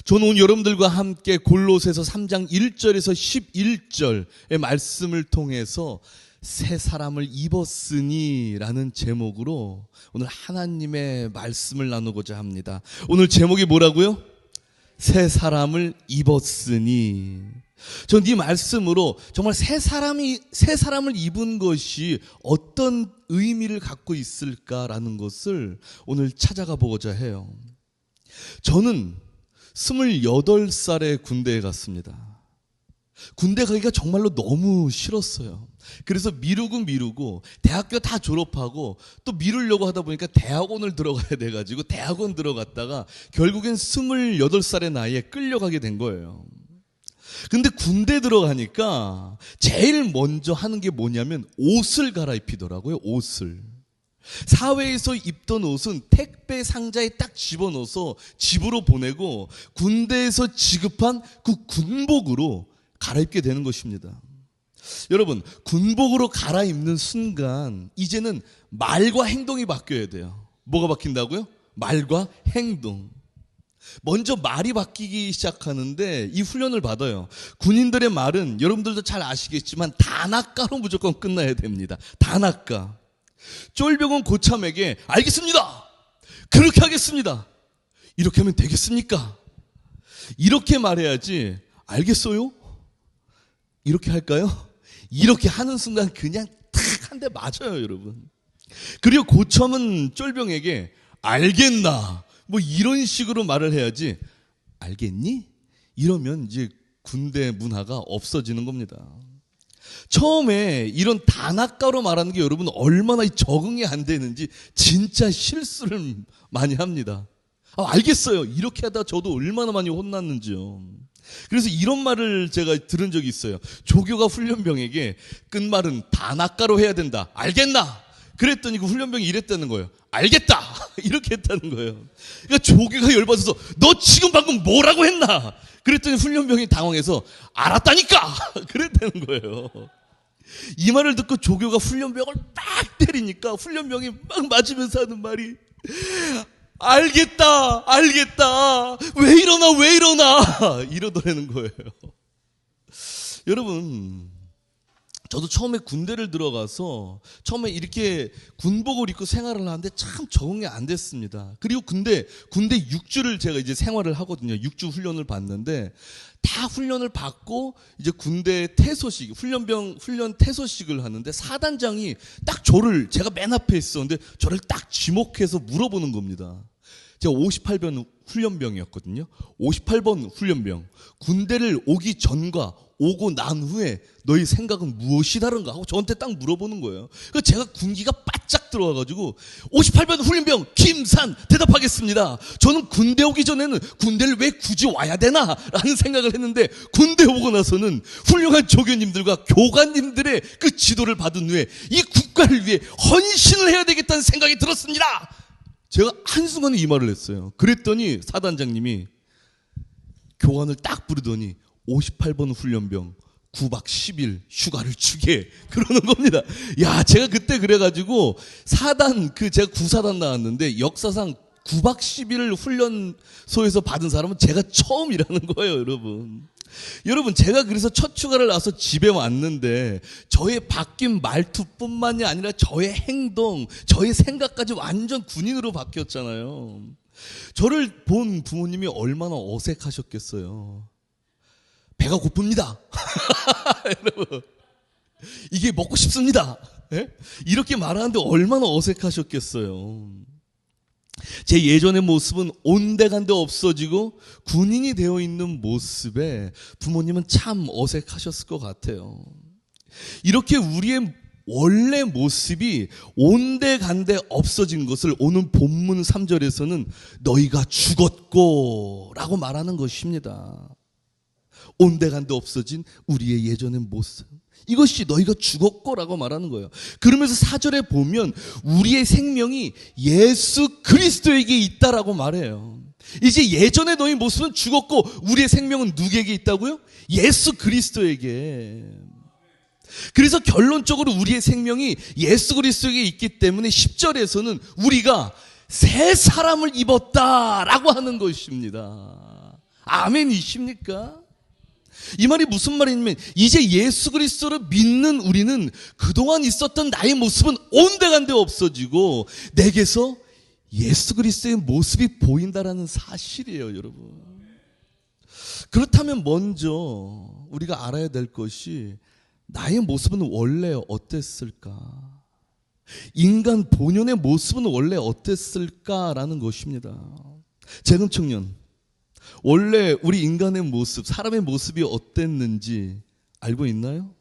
저는 오늘 여러분들과 함께 골로새서 3장 1절에서 11절의 말씀을 통해서 새 사람을 입었으니 라는 제목으로 오늘 하나님의 말씀을 나누고자 합니다. 오늘 제목이 뭐라고요? 새 사람을 입었으니. 전 이 말씀으로 정말 새 사람을 입은 것이 어떤 의미를 갖고 있을까라는 것을 오늘 찾아가 보고자 해요. 저는 28살에 군대에 갔습니다. 군대 가기가 정말로 너무 싫었어요. 그래서 미루고 대학교 다 졸업하고 또 미루려고 하다 보니까 대학원을 들어가야 돼가지고 대학원 들어갔다가 결국엔 28살의 나이에 끌려가게 된 거예요. 근데 군대 들어가니까 제일 먼저 하는 게 뭐냐면 옷을 갈아입히더라고요. 옷을. 사회에서 입던 옷은 택배 상자에 딱 집어넣어서 집으로 보내고 군대에서 지급한 그 군복으로 갈아입게 되는 것입니다. 여러분, 군복으로 갈아입는 순간 이제는 말과 행동이 바뀌어야 돼요. 뭐가 바뀐다고요? 말과 행동. 먼저 말이 바뀌기 시작하는데 이 훈련을 받아요. 군인들의 말은 여러분들도 잘 아시겠지만 단아까로 무조건 끝나야 됩니다. 단아까. 쫄병은 고참에게 알겠습니다. 그렇게 하겠습니다. 이렇게 하면 되겠습니까? 이렇게 말해야지. 알겠어요? 이렇게 할까요? 이렇게 하는 순간 그냥 탁 한 대 맞아요, 여러분. 그리고 고참은 쫄병에게 알겠나? 뭐 이런 식으로 말을 해야지. 알겠니? 이러면 이제 군대 문화가 없어지는 겁니다. 처음에 이런 단아까로 말하는 게 여러분 얼마나 적응이 안 되는지 진짜 실수를 많이 합니다. 알겠어요. 이렇게 하다 저도 얼마나 많이 혼났는지요. 그래서 이런 말을 제가 들은 적이 있어요. 조교가 훈련병에게 끝말은 단아까로 해야 된다. 알겠나? 그랬더니 그 훈련병이 이랬다는 거예요. 알겠다! 이렇게 했다는 거예요. 그러니까 조교가 열받아서 너 지금 방금 뭐라고 했나? 그랬더니 훈련병이 당황해서 알았다니까! 그랬다는 거예요. 이 말을 듣고 조교가 훈련병을 막 때리니까 훈련병이 막 맞으면서 하는 말이 알겠다! 왜 이러나! 이러더라는 거예요. 여러분, 저도 처음에 군대를 들어가서 처음에 이렇게 군복을 입고 생활을 하는데 참 적응이 안 됐습니다. 그리고 군대 6주를 제가 이제 생활을 하거든요. 6주 훈련을 받는데 다 훈련을 받고 이제 군대 퇴소식, 훈련 퇴소식을 하는데 사단장이 딱 제가 맨 앞에 있었는데 저를 딱 지목해서 물어보는 겁니다. 제가 58번 훈련병이었거든요. 58번 훈련병. 군대를 오기 전과 오고 난 후에 너희 생각은 무엇이 다른가 하고 저한테 딱 물어보는 거예요. 그래서 제가 군기가 바짝 들어와가지고 58번 훈련병 김산 대답하겠습니다. 저는 군대 오기 전에는 군대를 왜 굳이 와야 되나 라는 생각을 했는데 군대 오고 나서는 훌륭한 조교님들과 교관님들의 그 지도를 받은 후에 이 국가를 위해 헌신을 해야 되겠다는 생각이 들었습니다. 제가 한순간에 이 말을 했어요. 그랬더니 사단장님이 교관을 딱 부르더니 58번 훈련병 9박 10일 휴가를 주게 그러는 겁니다. 야, 제가 그때 그래가지고 제가 9사단 나왔는데 역사상 9박 10일 훈련소에서 받은 사람은 제가 처음이라는 거예요, 여러분. 여러분, 제가 그래서 첫 휴가를 나서 집에 왔는데 저의 바뀐 말투뿐만이 아니라 저의 행동, 저의 생각까지 완전 군인으로 바뀌었잖아요. 저를 본 부모님이 얼마나 어색하셨겠어요. 배가 고픕니다. 여러분, 이게 먹고 싶습니다. 네? 이렇게 말하는데 얼마나 어색하셨겠어요. 제 예전의 모습은 온데간데 없어지고 군인이 되어 있는 모습에 부모님은 참 어색하셨을 것 같아요. 이렇게 우리의 원래 모습이 온데간데 없어진 것을 오늘 본문 3절에서는 너희가 죽었고 라고 말하는 것입니다. 온데간데 없어진 우리의 예전의 모습, 이것이 너희가 죽었고라고 말하는 거예요. 그러면서 4절에 보면 우리의 생명이 예수 그리스도에게 있다라고 말해요. 이제 예전에 너희 모습은 죽었고 우리의 생명은 누구에게 있다고요? 예수 그리스도에게. 그래서 결론적으로 우리의 생명이 예수 그리스도에게 있기 때문에 10절에서는 우리가 새 사람을 입었다라고 하는 것입니다. 아멘이십니까? 이 말이 무슨 말이냐면 이제 예수 그리스도를 믿는 우리는 그동안 있었던 나의 모습은 온데간데 없어지고 내게서 예수 그리스도의 모습이 보인다라는 사실이에요, 여러분. 그렇다면 먼저 우리가 알아야 될 것이 나의 모습은 원래 어땠을까? 인간 본연의 모습은 원래 어땠을까라는 것입니다. 재금 청년, 원래 우리 인간의 모습, 사람의 모습이 어땠는지 알고 있나요?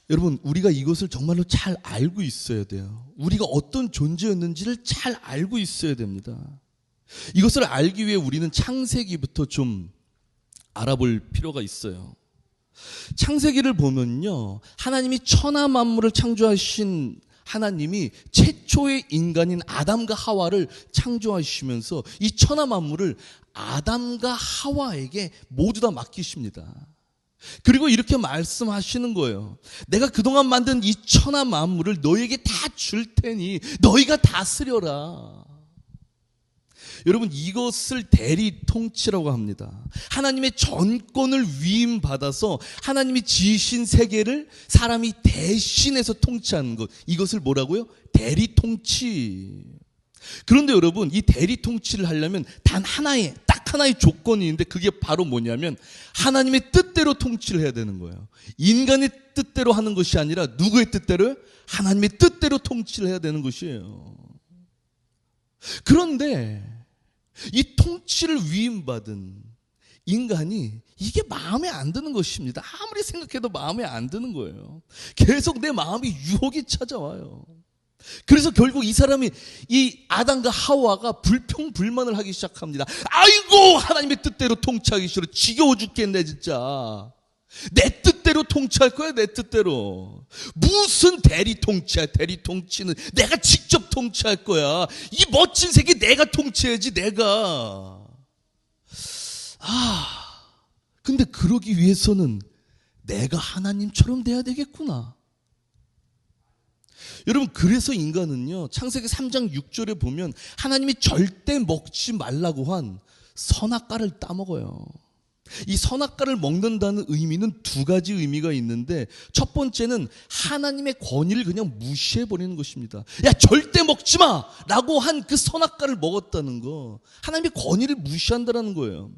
여러분, 우리가 이것을 정말로 잘 알고 있어야 돼요. 우리가 어떤 존재였는지를 잘 알고 있어야 됩니다. 이것을 알기 위해 우리는 창세기부터 좀 알아볼 필요가 있어요. 창세기를 보면요, 하나님이 천하 만물을 창조하신 하나님이 최초의 인간인 아담과 하와를 창조하시면서 이 천하 만물을 아담과 하와에게 모두 다 맡기십니다. 그리고 이렇게 말씀하시는 거예요. 내가 그동안 만든 이 천하 만물을 너에게 다 줄 테니 너희가 다스려라. 여러분, 이것을 대리 통치라고 합니다. 하나님의 전권을 위임받아서 하나님이 지으신 세계를 사람이 대신해서 통치하는 것, 이것을 뭐라고요? 대리 통치. 그런데 여러분, 이 대리 통치를 하려면 딱 하나의 조건이 있는데 그게 바로 뭐냐면 하나님의 뜻대로 통치를 해야 되는 거예요. 인간의 뜻대로 하는 것이 아니라 누구의 뜻대로요? 하나님의 뜻대로 통치를 해야 되는 것이에요. 그런데 이 통치를 위임받은 인간이 이게 마음에 안 드는 것입니다. 아무리 생각해도 마음에 안 드는 거예요. 계속 내 마음이 유혹이 찾아와요. 그래서 결국 이 사람이, 이 아담과 하와가 불평불만을 하기 시작합니다. 아이고, 하나님의 뜻대로 통치하기 싫어. 지겨워 죽겠네 진짜. 내 뜻대로 통치할 거야, 내 뜻대로. 무슨 대리 통치야, 대리 통치는. 내가 직접 통치할 거야. 이 멋진 세계 내가 통치해야지, 내가. 근데 그러기 위해서는 내가 하나님처럼 돼야 되겠구나. 여러분, 그래서 인간은요, 창세기 3장 6절에 보면 하나님이 절대 먹지 말라고 한 선악과를 따먹어요. 이 선악과를 먹는다는 의미는 두 가지 의미가 있는데, 첫 번째는 하나님의 권위를 그냥 무시해버리는 것입니다. 야, 절대 먹지 마! 라고 한 그 선악과를 먹었다는 거, 하나님의 권위를 무시한다는 거예요.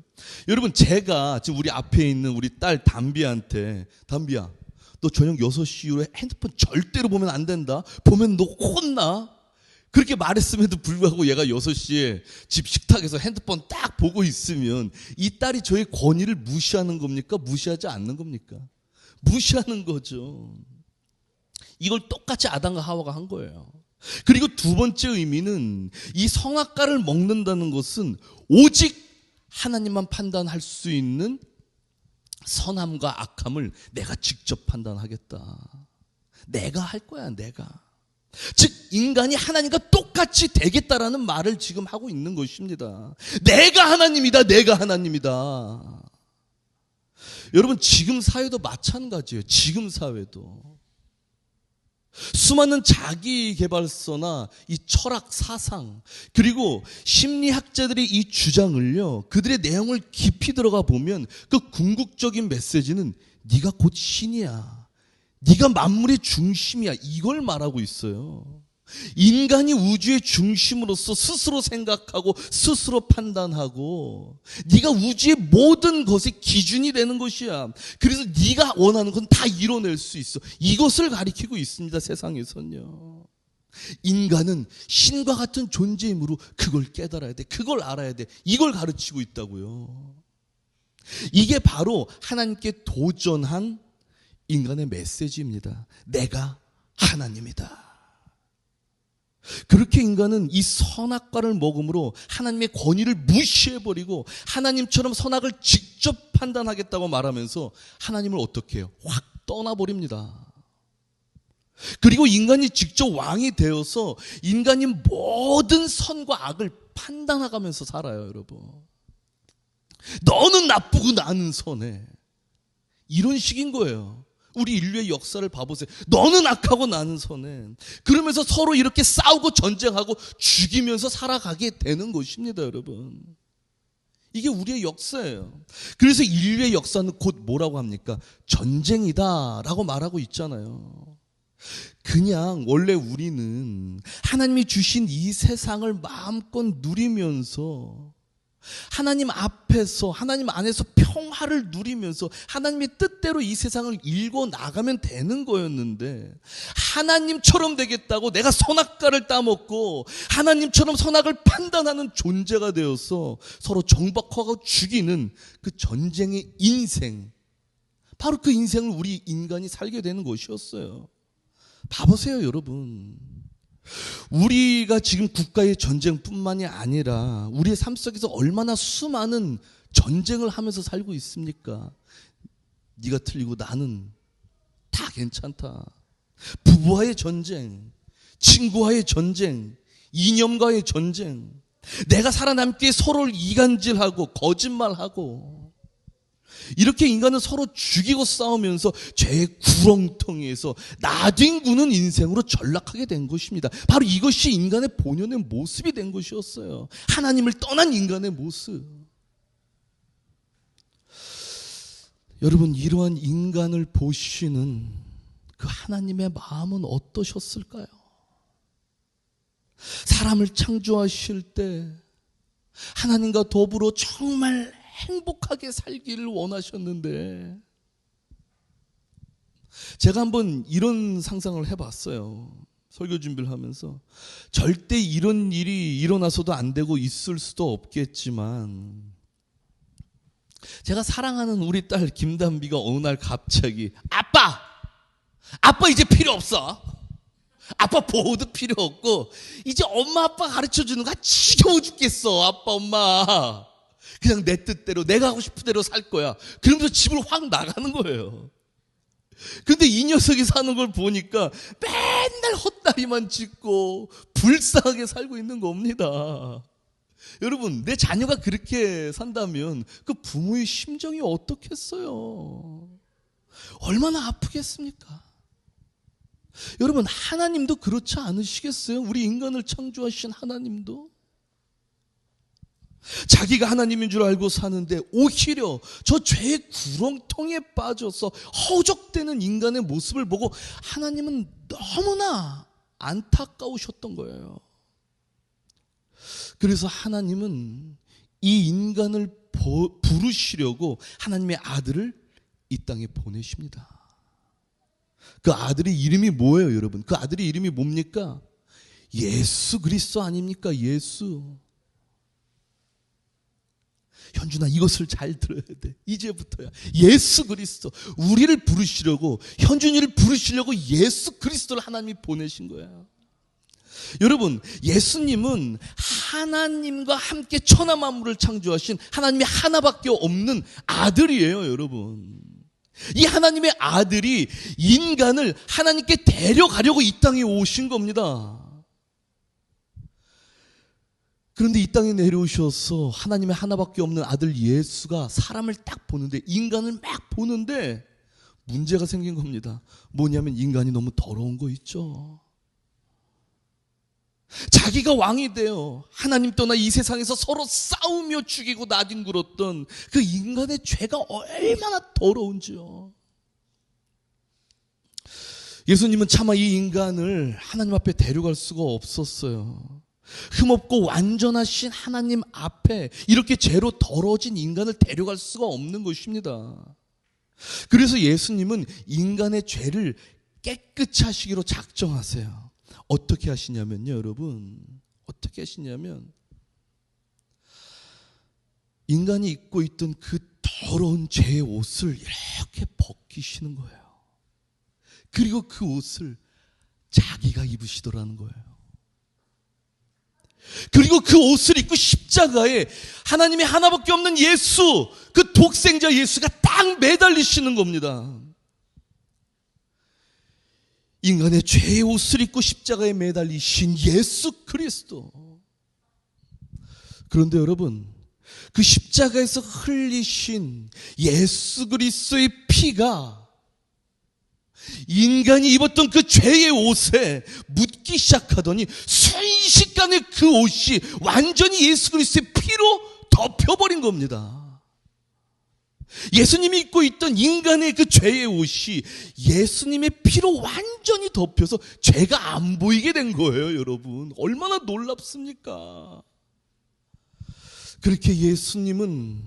여러분, 제가 지금 우리 앞에 있는 우리 딸 담비한테, 담비야, 너 저녁 6시 이후에 핸드폰 절대로 보면 안 된다. 보면 너 혼나. 그렇게 말했음에도 불구하고 얘가 6시에 집 식탁에서 핸드폰 딱 보고 있으면 이 딸이 저의 권위를 무시하는 겁니까? 무시하지 않는 겁니까? 무시하는 거죠. 이걸 똑같이 아담과 하와가 한 거예요. 그리고 두 번째 의미는 이 선악과를 먹는다는 것은 오직 하나님만 판단할 수 있는 선함과 악함을 내가 직접 판단하겠다. 내가 할 거야, 내가. 즉, 인간이 하나님과 똑같이 되겠다라는 말을 지금 하고 있는 것입니다. 내가 하나님이다, 내가 하나님이다. 여러분, 지금 사회도 마찬가지예요. 지금 사회도. 수많은 자기개발서나 이 철학 사상, 그리고 심리학자들의 이 주장을요, 그들의 내용을 깊이 들어가 보면 그 궁극적인 메시지는 네가 곧 신이야, 네가 만물의 중심이야, 이걸 말하고 있어요. 인간이 우주의 중심으로서 스스로 생각하고 스스로 판단하고 네가 우주의 모든 것의 기준이 되는 것이야. 그래서 네가 원하는 건 다 이뤄낼 수 있어. 이것을 가리키고 있습니다, 세상에서는요. 인간은 신과 같은 존재이므로 그걸 깨달아야 돼, 그걸 알아야 돼, 이걸 가르치고 있다고요. 이게 바로 하나님께 도전한 인간의 메시지입니다. 내가 하나님이다. 그렇게 인간은 이 선악과를 먹음으로 하나님의 권위를 무시해버리고 하나님처럼 선악을 직접 판단하겠다고 말하면서 하나님을 어떻게 해요? 확 떠나버립니다. 그리고 인간이 직접 왕이 되어서 인간이 모든 선과 악을 판단해가면서 살아요, 여러분. 너는 나쁘고 나는 선해. 이런 식인 거예요. 우리 인류의 역사를 봐보세요. 너는 악하고 나는 선해. 그러면서 서로 이렇게 싸우고 전쟁하고 죽이면서 살아가게 되는 것입니다, 여러분. 이게 우리의 역사예요. 그래서 인류의 역사는 곧 뭐라고 합니까? 전쟁이다라고 말하고 있잖아요. 그냥 원래 우리는 하나님이 주신 이 세상을 마음껏 누리면서 하나님 앞에서, 하나님 안에서 평화를 누리면서 하나님의 뜻대로 이 세상을 일궈 나가면 되는 거였는데, 하나님처럼 되겠다고 내가 선악과를 따먹고 하나님처럼 선악을 판단하는 존재가 되어서 서로 정박하고 죽이는 그 전쟁의 인생, 바로 그 인생을 우리 인간이 살게 되는 것이었어요. 봐보세요, 여러분. 우리가 지금 국가의 전쟁뿐만이 아니라 우리의 삶 속에서 얼마나 수많은 전쟁을 하면서 살고 있습니까? 네가 틀리고 나는 다 괜찮다. 부부와의 전쟁, 친구와의 전쟁, 이념과의 전쟁, 내가 살아남기에 서로를 이간질하고 거짓말하고, 이렇게 인간은 서로 죽이고 싸우면서 죄의 구렁텅이에서 나뒹구는 인생으로 전락하게 된 것입니다. 바로 이것이 인간의 본연의 모습이 된 것이었어요. 하나님을 떠난 인간의 모습. 여러분, 이러한 인간을 보시는 그 하나님의 마음은 어떠셨을까요? 사람을 창조하실 때 하나님과 더불어 정말 행복하게 살기를 원하셨는데, 제가 한번 이런 상상을 해봤어요. 설교 준비를 하면서. 절대 이런 일이 일어나서도 안 되고 있을 수도 없겠지만, 제가 사랑하는 우리 딸 김단비가 어느 날 갑자기 아빠 이제 필요 없어. 아빠 보호도 필요 없고 이제 엄마 아빠 가르쳐주는 거 지겨워 죽겠어. 아빠 엄마 그냥 내 뜻대로 내가 하고 싶은 대로 살 거야. 그러면서 집을 확 나가는 거예요. 근데 이 녀석이 사는 걸 보니까 맨날 헛다리만 짚고 불쌍하게 살고 있는 겁니다. 여러분, 내 자녀가 그렇게 산다면 그 부모의 심정이 어떻겠어요? 얼마나 아프겠습니까? 여러분, 하나님도 그렇지 않으시겠어요? 우리 인간을 창조하신 하나님도 자기가 하나님인 줄 알고 사는데 오히려 저 죄의 구렁텅이에 빠져서 허적대는 인간의 모습을 보고 하나님은 너무나 안타까우셨던 거예요. 그래서 하나님은 이 인간을 부르시려고 하나님의 아들을 이 땅에 보내십니다. 그 아들의 이름이 뭐예요, 여러분? 그 아들의 이름이 뭡니까? 예수 그리스도 아닙니까? 예수. 현준아, 이것을 잘 들어야 돼. 이제부터야. 예수 그리스도. 우리를 부르시려고, 현준이를 부르시려고 예수 그리스도를 하나님이 보내신 거예요. 여러분, 예수님은 하나님과 함께 천하 만물을 창조하신 하나님의 하나밖에 없는 아들이에요, 여러분. 이 하나님의 아들이 인간을 하나님께 데려가려고 이 땅에 오신 겁니다. 그런데 이 땅에 내려오셔서 하나님의 하나밖에 없는 아들 예수가 사람을 딱 보는데, 인간을 막 보는데 문제가 생긴 겁니다. 뭐냐면 인간이 너무 더러운 거 있죠. 자기가 왕이 되어 하나님 떠나 이 세상에서 서로 싸우며 죽이고 나뒹굴었던 그 인간의 죄가 얼마나 더러운지요. 예수님은 차마 이 인간을 하나님 앞에 데려갈 수가 없었어요. 흠없고 완전하신 하나님 앞에 이렇게 죄로 더러워진 인간을 데려갈 수가 없는 것입니다. 그래서 예수님은 인간의 죄를 깨끗이 하시기로 작정하세요. 어떻게 하시냐면요, 여러분. 어떻게 하시냐면 인간이 입고 있던 그 더러운 죄의 옷을 이렇게 벗기시는 거예요. 그리고 그 옷을 자기가 입으시더라는 거예요. 그리고 그 옷을 입고 십자가에 하나님의 하나밖에 없는 예수, 그 독생자 예수가 딱 매달리시는 겁니다. 인간의 죄의 옷을 입고 십자가에 매달리신 예수 그리스도. 그런데 여러분, 그 십자가에서 흘리신 예수 그리스도의 피가 인간이 입었던 그 죄의 옷에 묻기 시작하더니 순식간에 그 옷이 완전히 예수 그리스도의 피로 덮여버린 겁니다. 예수님이 입고 있던 인간의 그 죄의 옷이 예수님의 피로 완전히 덮여서 죄가 안 보이게 된 거예요, 여러분. 얼마나 놀랍습니까? 그렇게 예수님은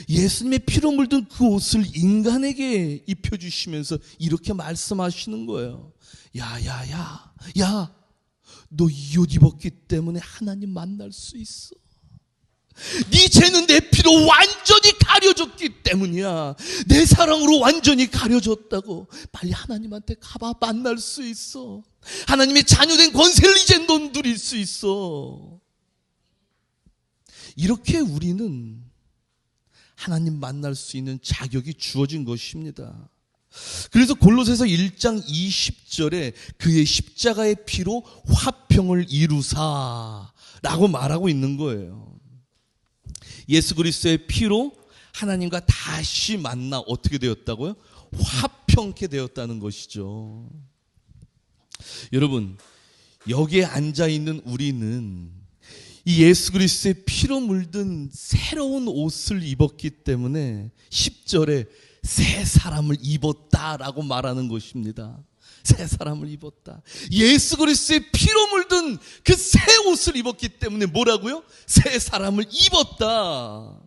예수님의 피로 물든 그 옷을 인간에게 입혀주시면서 이렇게 말씀하시는 거예요. 야, 너 이 옷 입었기 때문에 하나님 만날 수 있어. 네 죄는 내 피로 완전히 가려졌기 때문이야. 내 사랑으로 완전히 가려졌다고. 빨리 하나님한테 가봐. 만날 수 있어. 하나님의 자녀된 권세를 이제 넌 누릴 수 있어. 이렇게 우리는 하나님 만날 수 있는 자격이 주어진 것입니다. 그래서 골로새서 1장 20절에 그의 십자가의 피로 화평을 이루사라고 말하고 있는 거예요. 예수 그리스도의 피로 하나님과 다시 만나 어떻게 되었다고요? 화평케 되었다는 것이죠. 여러분, 여기에 앉아있는 우리는 이 예수 그리스도의 피로 물든 새로운 옷을 입었기 때문에 10절에 새 사람을 입었다라고 말하는 것입니다. 새 사람을 입었다. 예수 그리스도의 피로 물든 그 새 옷을 입었기 때문에 뭐라고요? 새 사람을 입었다.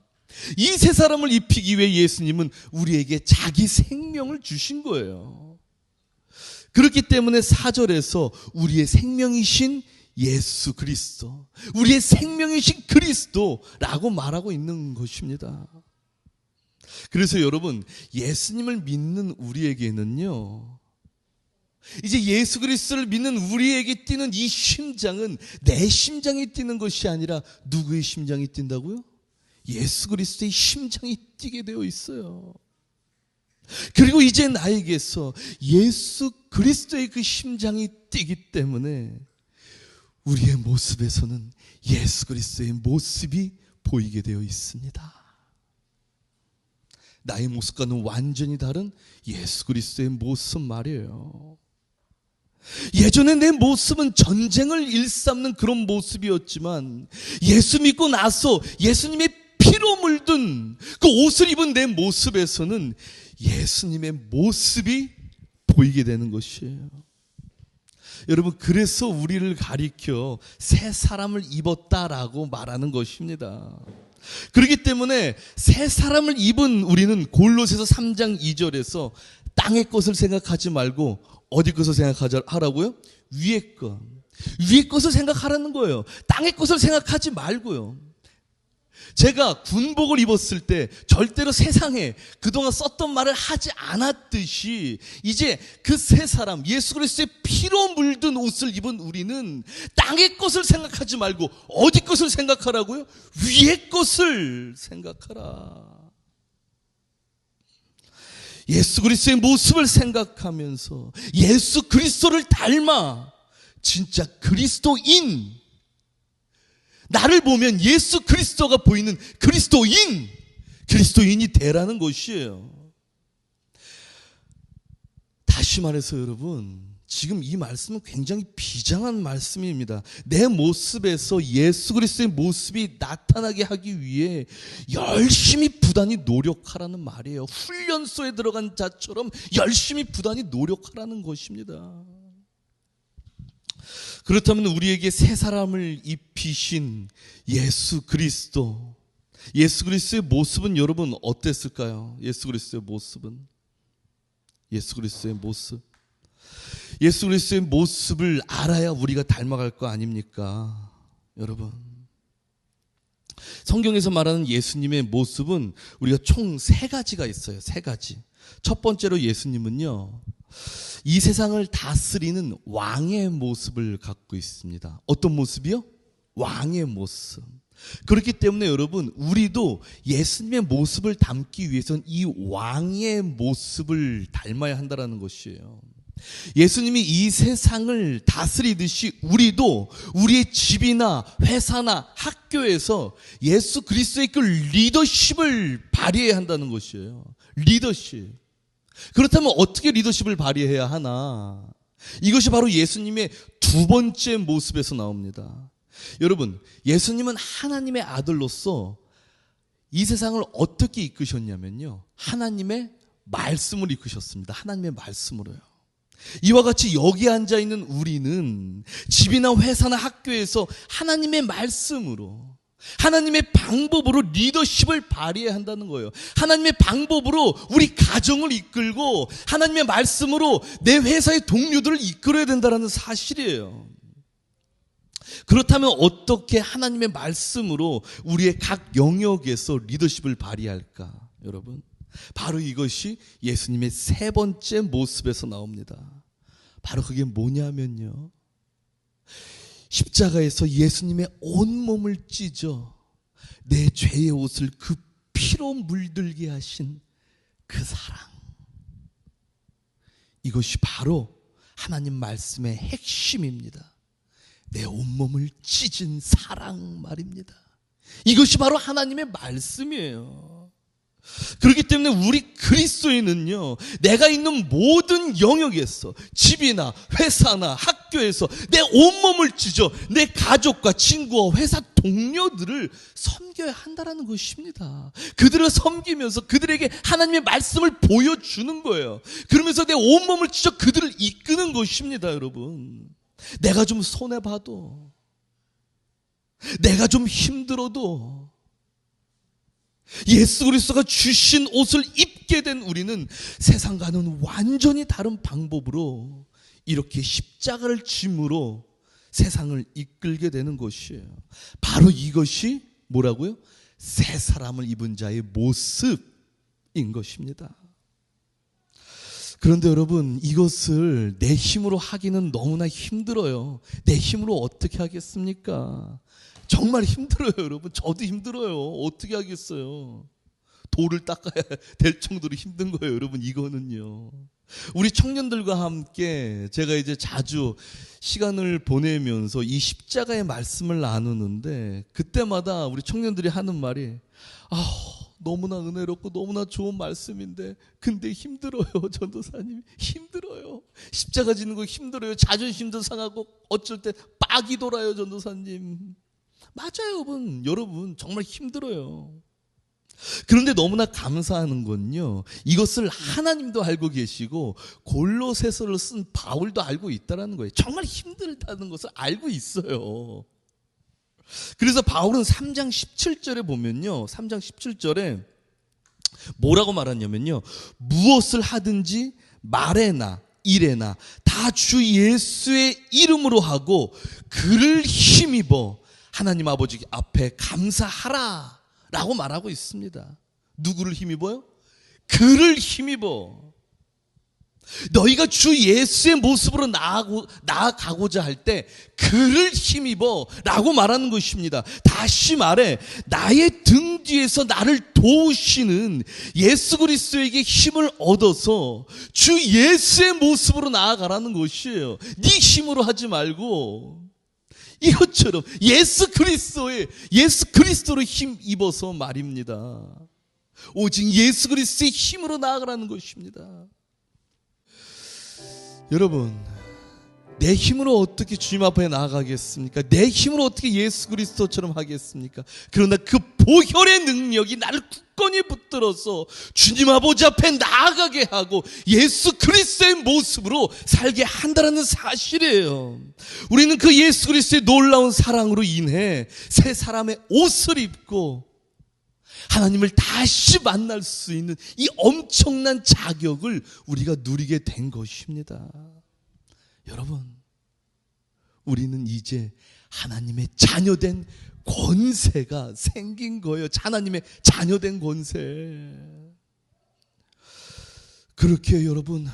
이 새 사람을 입히기 위해 예수님은 우리에게 자기 생명을 주신 거예요. 그렇기 때문에 4절에서 우리의 생명이신 예수 그리스도, 우리의 생명이신 그리스도라고 말하고 있는 것입니다. 그래서 여러분, 예수님을 믿는 우리에게는요, 이제 예수 그리스도를 믿는 우리에게 뛰는 이 심장은 내 심장이 뛰는 것이 아니라 누구의 심장이 뛴다고요? 예수 그리스도의 심장이 뛰게 되어 있어요. 그리고 이제 나에게서 예수 그리스도의 그 심장이 뛰기 때문에 우리의 모습에서는 예수 그리스도의 모습이 보이게 되어 있습니다. 나의 모습과는 완전히 다른 예수 그리스도의 모습 말이에요. 예전에 내 모습은 전쟁을 일삼는 그런 모습이었지만 예수 믿고 나서 예수님의 피로 물든 그 옷을 입은 내 모습에서는 예수님의 모습이 보이게 되는 것이에요. 여러분, 그래서 우리를 가리켜 새 사람을 입었다라고 말하는 것입니다. 그렇기 때문에 새 사람을 입은 우리는 골로새서 3장 2절에서 땅의 것을 생각하지 말고 어디 것을 생각하라고요? 위의 것. 위의 것을 생각하라는 거예요. 땅의 것을 생각하지 말고요. 제가 군복을 입었을 때 절대로 세상에 그동안 썼던 말을 하지 않았듯이 이제 그 새 사람, 예수 그리스도의 피로 물든 옷을 입은 우리는 땅의 것을 생각하지 말고 어디 것을 생각하라고요? 위의 것을 생각하라. 예수 그리스도의 모습을 생각하면서 예수 그리스도를 닮아 진짜 그리스도인, 나를 보면 예수 그리스도가 보이는 그리스도인이 되라는 것이에요. 다시 말해서 여러분, 지금 이 말씀은 굉장히 비장한 말씀입니다. 내 모습에서 예수 그리스도의 모습이 나타나게 하기 위해 열심히 부단히 노력하라는 말이에요. 훈련소에 들어간 자처럼 열심히 부단히 노력하라는 것입니다. 그렇다면 우리에게 새 사람을 입히신 예수 그리스도, 예수 그리스도의 모습은 여러분 어땠을까요? 예수 그리스도의 모습은, 예수 그리스도의 모습, 예수 그리스도의 모습을 알아야 우리가 닮아갈 거 아닙니까? 여러분, 성경에서 말하는 예수님의 모습은 우리가 총 3가지가 있어요. 3가지. 첫 번째로 예수님은요, 이 세상을 다스리는 왕의 모습을 갖고 있습니다. 어떤 모습이요? 왕의 모습. 그렇기 때문에 여러분, 우리도 예수님의 모습을 담기 위해서는 이 왕의 모습을 닮아야 한다는 것이에요. 예수님이 이 세상을 다스리듯이 우리도 우리의 집이나 회사나 학교에서 예수 그리스도의 그 리더십을 발휘해야 한다는 것이에요. 리더십. 그렇다면 어떻게 리더십을 발휘해야 하나? 이것이 바로 예수님의 2번째 모습에서 나옵니다. 여러분, 예수님은 하나님의 아들로서 이 세상을 어떻게 이끄셨냐면요, 하나님의 말씀을 이끄셨습니다. 하나님의 말씀으로요. 이와 같이 여기 앉아있는 우리는 집이나 회사나 학교에서 하나님의 말씀으로, 하나님의 방법으로 리더십을 발휘해야 한다는 거예요. 하나님의 방법으로 우리 가정을 이끌고 하나님의 말씀으로 내 회사의 동료들을 이끌어야 된다는 사실이에요. 그렇다면 어떻게 하나님의 말씀으로 우리의 각 영역에서 리더십을 발휘할까? 여러분, 바로 이것이 예수님의 세 번째 모습에서 나옵니다. 바로 그게 뭐냐면요, 십자가에서 예수님의 온몸을 찢어 내 죄의 옷을 그 피로 물들게 하신 그 사랑. 이것이 바로 하나님 말씀의 핵심입니다. 내 온몸을 찢은 사랑 말입니다. 이것이 바로 하나님의 말씀이에요. 그렇기 때문에 우리 그리스도인은요, 내가 있는 모든 영역에서, 집이나 회사나 학교에서 내 온몸을 찢어 내 가족과 친구와 회사 동료들을 섬겨야 한다는 것입니다. 그들을 섬기면서 그들에게 하나님의 말씀을 보여주는 거예요. 그러면서 내 온몸을 찢어 그들을 이끄는 것입니다. 여러분, 내가 좀 손해봐도, 내가 좀 힘들어도 예수 그리스도가 주신 옷을 입게 된 우리는 세상과는 완전히 다른 방법으로 이렇게 십자가를 짐으로 세상을 이끌게 되는 것이에요. 바로 이것이 뭐라고요? 새 사람을 입은 자의 모습인 것입니다. 그런데 여러분, 이것을 내 힘으로 하기는 너무나 힘들어요. 내 힘으로 어떻게 하겠습니까? 정말 힘들어요, 여러분. 저도 힘들어요. 어떻게 하겠어요? 돌을 닦아야 될 정도로 힘든 거예요, 여러분. 이거는요. 우리 청년들과 함께 제가 이제 자주 시간을 보내면서 이 십자가의 말씀을 나누는데, 그때마다 우리 청년들이 하는 말이, 너무나 은혜롭고 너무나 좋은 말씀인데 근데 힘들어요, 전도사님. 힘들어요. 십자가 지는 거 힘들어요. 자존심도 상하고 어쩔 때 빡이 돌아요, 전도사님. 맞아요, 여러분 정말 힘들어요. 그런데 너무나 감사하는 건요, 이것을 하나님도 알고 계시고 골로새서를 쓴 바울도 알고 있다는 거예요. 정말 힘들다는 것을 알고 있어요. 그래서 바울은 3장 17절에 보면요, 3장 17절에 뭐라고 말하냐면요, 무엇을 하든지 말에나 일에나 다 주 예수의 이름으로 하고 그를 힘입어 하나님 아버지 앞에 감사하라 라고 말하고 있습니다. 누구를 힘입어요? 그를 힘입어. 너희가 주 예수의 모습으로 나아가고자 할 때 그를 힘입어 라고 말하는 것입니다. 다시 말해, 나의 등 뒤에서 나를 도우시는 예수 그리스도에게 힘을 얻어서 주 예수의 모습으로 나아가라는 것이에요. 네 힘으로 하지 말고 이것처럼 예수 그리스도로 힘입어서 말입니다. 오직 예수 그리스도의 힘으로 나아가라는 것입니다. 여러분, 내 힘으로 어떻게 주님 앞에 나아가겠습니까? 내 힘으로 어떻게 예수 그리스도처럼 하겠습니까? 그러나 그 보혈의 능력이 나를 굳건히 붙들어서 주님 아버지 앞에 나아가게 하고 예수 그리스도의 모습으로 살게 한다는 사실이에요. 우리는 그 예수 그리스도의 놀라운 사랑으로 인해 새 사람의 옷을 입고 하나님을 다시 만날 수 있는 이 엄청난 자격을 우리가 누리게 된 것입니다. 여러분, 우리는 이제 하나님의 자녀된 권세가 생긴 거예요. 하나님의 자녀된 권세. 그렇게 여러분,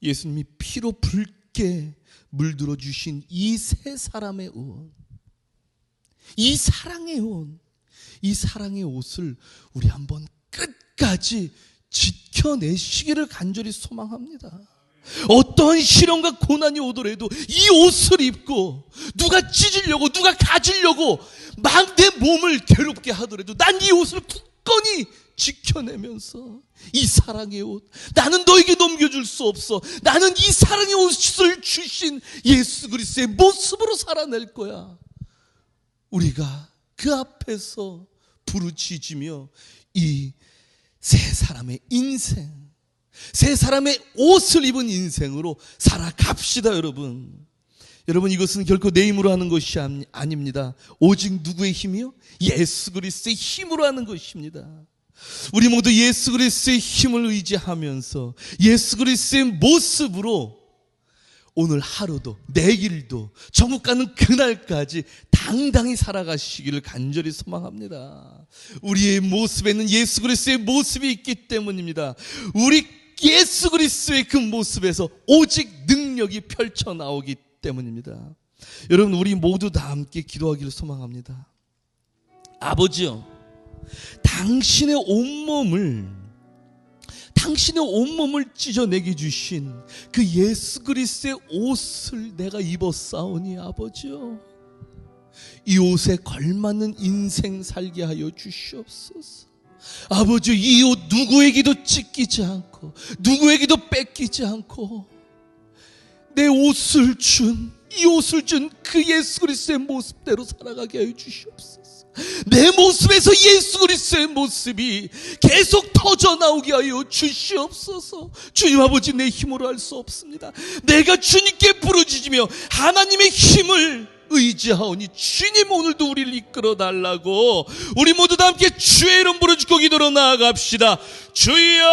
예수님이 피로 붉게 물들어 주신 이 세 사람의 옷, 이 사랑의 옷, 이 사랑의 옷을 우리 한번 끝까지 지켜내시기를 간절히 소망합니다. 어떠한 시련과 고난이 오더라도 이 옷을 입고 누가 찢으려고 누가 가지려고 막 내 몸을 괴롭게 하더라도 난 이 옷을 굳건히 지켜내면서 이 사랑의 옷, 나는 너에게 넘겨줄 수 없어. 나는 이 사랑의 옷을 주신 예수 그리스도의 모습으로 살아낼 거야. 우리가 그 앞에서 부르짖으며 이 세 사람의 인생, 세 사람의 옷을 입은 인생으로 살아갑시다. 여러분, 이것은 결코 내 힘으로 하는 것이 아닙니다. 오직 누구의 힘이요? 예수 그리스도의 힘으로 하는 것입니다. 우리 모두 예수 그리스도의 힘을 의지하면서 예수 그리스도의 모습으로 오늘 하루도 내일도 천국 가는 그날까지 당당히 살아가시기를 간절히 소망합니다. 우리의 모습에는 예수 그리스도의 모습이 있기 때문입니다. 우리 예수 그리스도의 그 모습에서 오직 능력이 펼쳐나오기 때문입니다. 여러분, 우리 모두 다 함께 기도하기를 소망합니다. 아버지요, 당신의 온몸을 찢어내게 주신 그 예수 그리스도의 옷을 내가 입었사오니 아버지요, 이 옷에 걸맞는 인생 살게 하여 주시옵소서. 아버지, 이 옷 누구에게도 찢기지 않고 누구에게도 뺏기지 않고 내 옷을 준 그 예수 그리스도의 모습대로 살아가게 하여 주시옵소서. 내 모습에서 예수 그리스도의 모습이 계속 터져나오게 하여 주시옵소서. 주님 아버지, 내 힘으로 할 수 없습니다. 내가 주님께 부르짖으며 하나님의 힘을 의지하오니 주님 오늘도 우리를 이끌어 달라고 우리 모두 다 함께 주의 이름 부르짖고 기도로 나아갑시다. 주여!